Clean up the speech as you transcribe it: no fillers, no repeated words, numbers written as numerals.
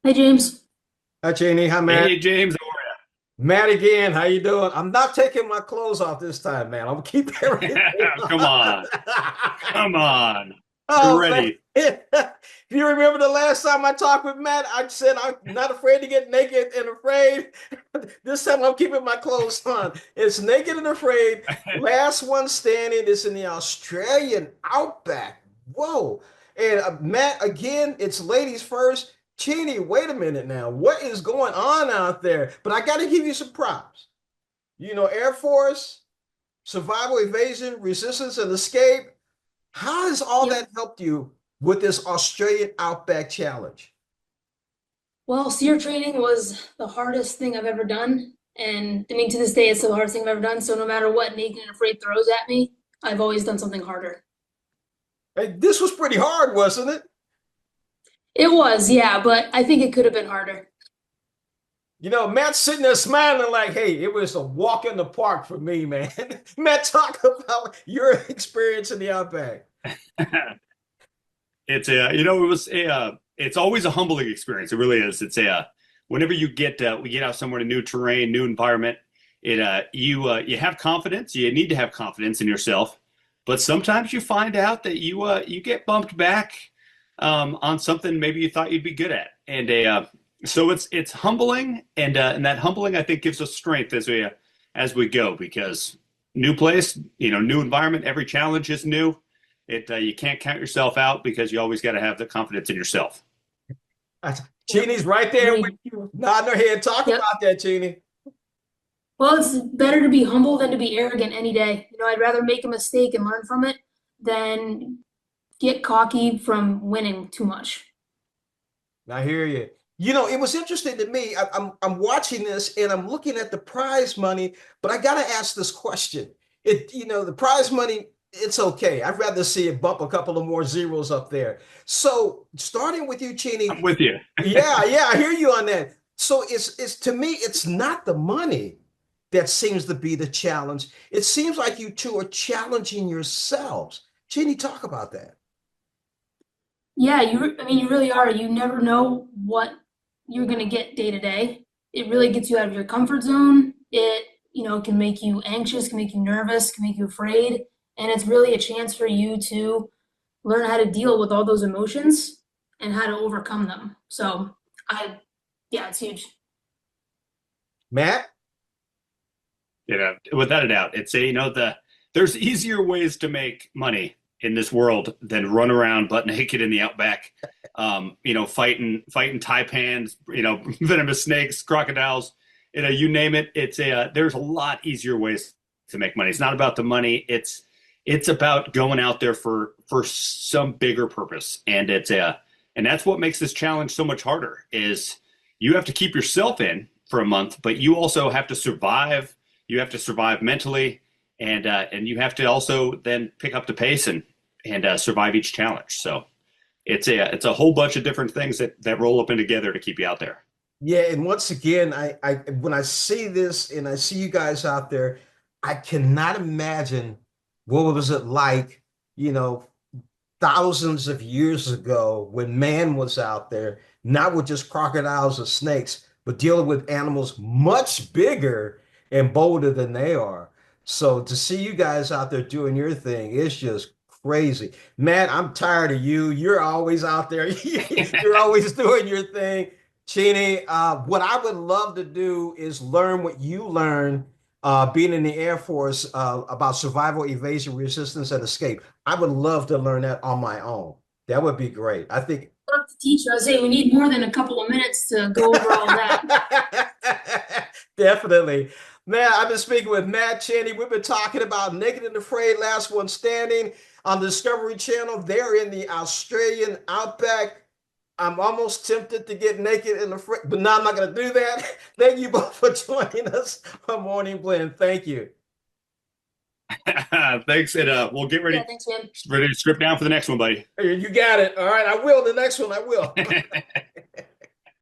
Hi, James. Hi, Jeannie. Hi, Matt. Hey James, how Matt again. How you doing? I'm not taking my clothes off this time, man. I'm gonna keep everything are you? on. Come on, come on. You're Oh man. ready. If you remember the last time I talked with Matt, I said I'm not afraid to get naked and afraid. This time I'm keeping my clothes on. It's naked and afraid. Last one standing is in the Australian Outback. Whoa. And Matt, again, it's ladies first. Chini, wait a minute now. What is going on out there? But I got to give you some props. Air Force, survival, evasion, resistance, and escape. How has all Yep. that helped you with this Australian Outback challenge? Well, SEER training was the hardest thing I've ever done. And I mean, to this day, it's still the hardest thing I've ever done. So no matter what Naked and Afraid throws at me, I've always done something harder. Hey, this was pretty hard, wasn't it? It was, yeah, but I think it could have been harder. Matt's sitting there smiling like, hey, it was a walk in the park for me, man. Matt, talk about your experience in the Outback. It's it was it's always a humbling experience. It really is. It's whenever we get out somewhere to new terrain, new environment, you have confidence. You need to have confidence in yourself, but sometimes you find out that you get bumped back on something maybe you thought you'd be good at, and so it's humbling, and that humbling I think gives us strength as we go because new place, new environment, every challenge is new. You can't count yourself out because you always got to have the confidence in yourself. Yep. Jeannie's right there with Agreed. you, nodding her head. Talk Yep. about that, Jeannie. Well, it's better to be humble than to be arrogant any day. I'd rather make a mistake and learn from it than get cocky from winning too much. I hear you. It was interesting to me. I'm watching this and I'm looking at the prize money, but I got to ask this question. The prize money, it's okay. I'd rather see it bump a couple of more zeros up there. So starting with you, Chini, I'm with you. yeah, yeah, I hear you on that. So it's to me, it's not the money that seems to be the challenge. It seems like you two are challenging yourselves. Chini, talk about that. Yeah, I mean, you really are. You never know what you're gonna get day to day. It really gets you out of your comfort zone. Can make you anxious, can make you nervous, can make you afraid. And it's really a chance for you to learn how to deal with all those emotions and how to overcome them. Yeah, it's huge. Matt? Without a doubt, it's there's easier ways to make money in this world than run around butt naked in the outback, fighting taipans, venomous snakes, crocodiles, you name it. There's a lot easier ways to make money. It's not about the money. It's about going out there for some bigger purpose, and that's what makes this challenge so much harder. Is you have to keep yourself in for a month, but you also have to survive. You have to survive mentally, and you have to also then pick up the pace and survive each challenge. So it's a whole bunch of different things that roll up in together to keep you out there. Yeah, and once again, I when I see this and I see you guys out there, I cannot imagine what was it like, you know, thousands of years ago when man was out there, not with just crocodiles or snakes, but dealing with animals much bigger and bolder than they are. So to see you guys out there doing your thing, it's just crazy. Man, I'm tired of you. You're always out there. You're always doing your thing. Chini, what I would love to do is learn what you learned being in the Air Force about survival, evasion, resistance, and escape. I would love to learn that on my own. That would be great. I think. Love to teach you. I say we need more than a couple of minutes to go over all of that. Definitely. Man, I've been speaking with Matt Cheney. We've been talking about Naked and Afraid, Last One Standing on the Discovery Channel. They're in the Australian Outback. I'm almost tempted to get naked and afraid, but no, I'm not going to do that. Thank you both for joining us on Morning Blend. Thank you. Thanks, and we'll get Yeah, ready thanks, man. ready to strip down for the next one, buddy. You got it. All right, I will. The next one, I will.